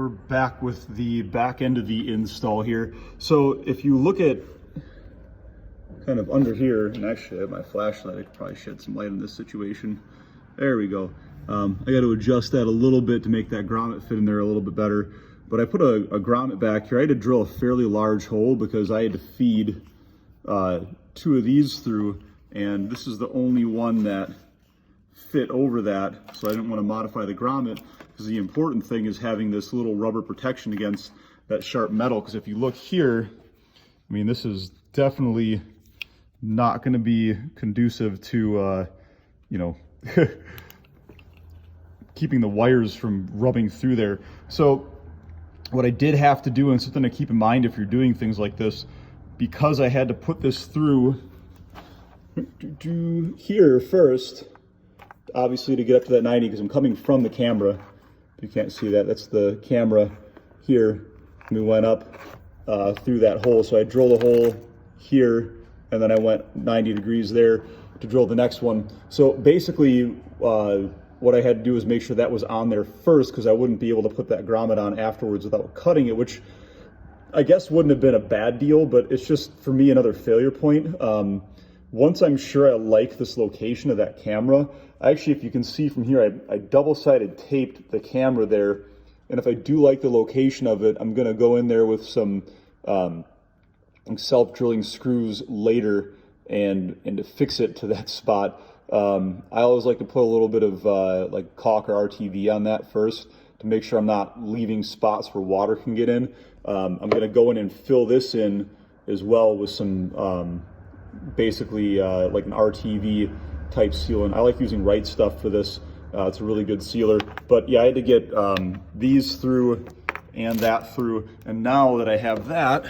We're back with the back end of the install here. So if you look at kind of under here, and actually I have my flashlight, I could probably shed some light on this situation. There we go. I got to adjust that a little bit to make that grommet fit in there a little bit better. But I put a grommet back here. I had to drill a fairly large hole because I had to feed 2 of these through, and this is the only one that fit over that, so I didn't want to modify the grommet, because the important thing is having this little rubber protection against that sharp metal. Because if you look here, I mean, this is definitely not going to be conducive to you know, keeping the wires from rubbing through there. So what I did have to do, and something to keep in mind if you're doing things like this, because I had to put this through here first, obviously to get up to that 90, because I'm coming from the camera. You can't see that, that's the camera here. We went up through that hole, so I drilled a hole here, and then I went 90 degrees there to drill the next one. So basically what I had to do is make sure that was on there first, because I wouldn't be able to put that grommet on afterwards without cutting it, which I guess wouldn't have been a bad deal, but it's just, for me, another failure point. Once I'm sure I like this location of that camera, actually, if you can see from here, I double-sided taped the camera there, and if I do like the location of it, I'm gonna go in there with some self-drilling screws later and to fix it to that spot. I always like to put a little bit of like caulk or RTV on that first to make sure I'm not leaving spots where water can get in. I'm gonna go in and fill this in as well with some basically like an RTV type sealant. I like using Right Stuff for this. It's a really good sealer. But yeah, I had to get these through and that through, and now that I have that,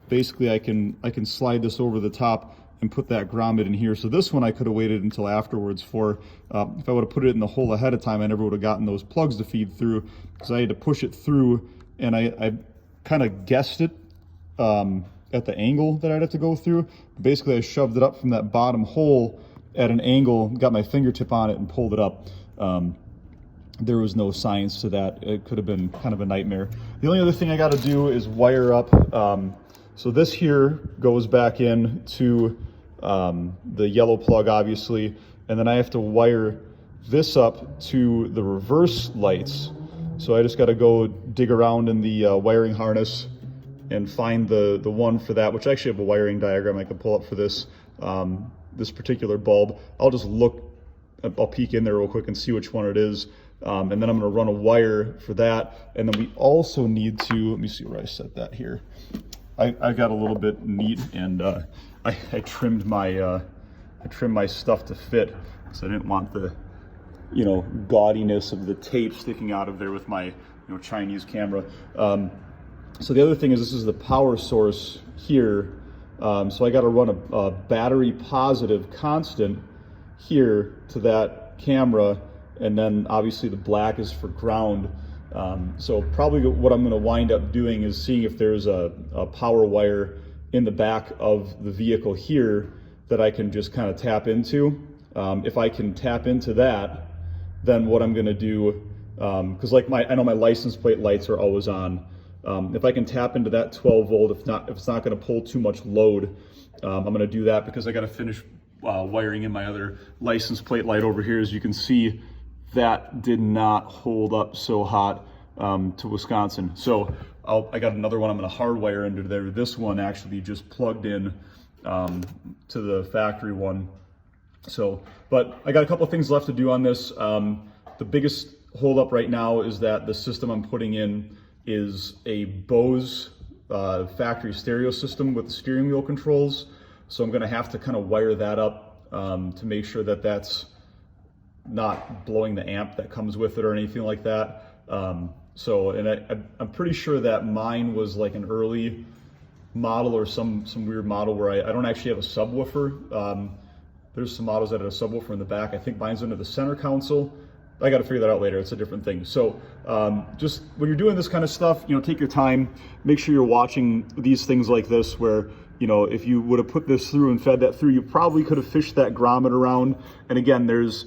basically I can slide this over the top and put that grommet in here. So this one I could have waited until afterwards for. If I would have put it in the hole ahead of time, I never would have gotten those plugs to feed through, because I had to push it through, and I kind of guessed it at the angle that I'd have to go through. Basically, I shoved it up from that bottom hole at an angle, got my fingertip on it and pulled it up. There was no science to that. It could have been kind of a nightmare. The only other thing I got to do is wire up. So this here goes back in to the yellow plug, obviously, and then I have to wire this up to the reverse lights. So I just got to go dig around in the wiring harness and find the one for that, which I actually have a wiring diagram I can pull up for this this particular bulb. I'll peek in there real quick and see which one it is, and then I'm going to run a wire for that. And then we also need to, let me see where I set that here. I got a little bit neat, and I trimmed my stuff to fit, because I didn't want the gaudiness of the tape sticking out of there with my Chinese camera. So the other thing is, this is the power source here. So I got to run a battery positive constant here to that camera, and then obviously the black is for ground. So probably what I'm going to wind up doing is seeing if there's a power wire in the back of the vehicle here that I can just kind of tap into. If I can tap into that, then what I'm going to do, because like I know my license plate lights are always on. If I can tap into that 12 volt, if it's not going to pull too much load, I'm going to do that, because I got to finish wiring in my other license plate light over here. As you can see, that did not hold up so hot to Wisconsin. So I got another one I'm going to hardwire into there. This one actually just plugged in to the factory one. So, but I got a couple of things left to do on this. The biggest holdup right now is that the system I'm putting in is a Bose factory stereo system with the steering wheel controls. So I'm going to have to kind of wire that up to make sure that that's not blowing the amp that comes with it or anything like that. I'm pretty sure that mine was like an early model or some weird model where I don't actually have a subwoofer. There's some models that have a subwoofer in the back. I think mine's under the center console. I got to figure that out later. It's a different thing. So just when you're doing this kind of stuff, take your time. Make sure you're watching these things like this, where if you would have put this through and fed that through, you probably could have fished that grommet around. And again, there's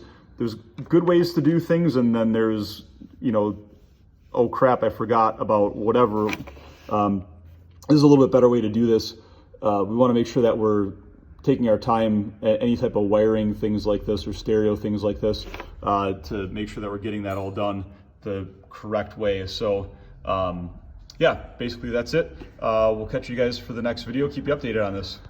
good ways to do things, and then there's oh crap, I forgot about whatever. This is a little bit better way to do this. We want to make sure that we're taking our time at any type of wiring, things like this, or stereo, things like this, to make sure that we're getting that all done the correct way. So yeah, basically that's it. We'll catch you guys for the next video. Keep you updated on this.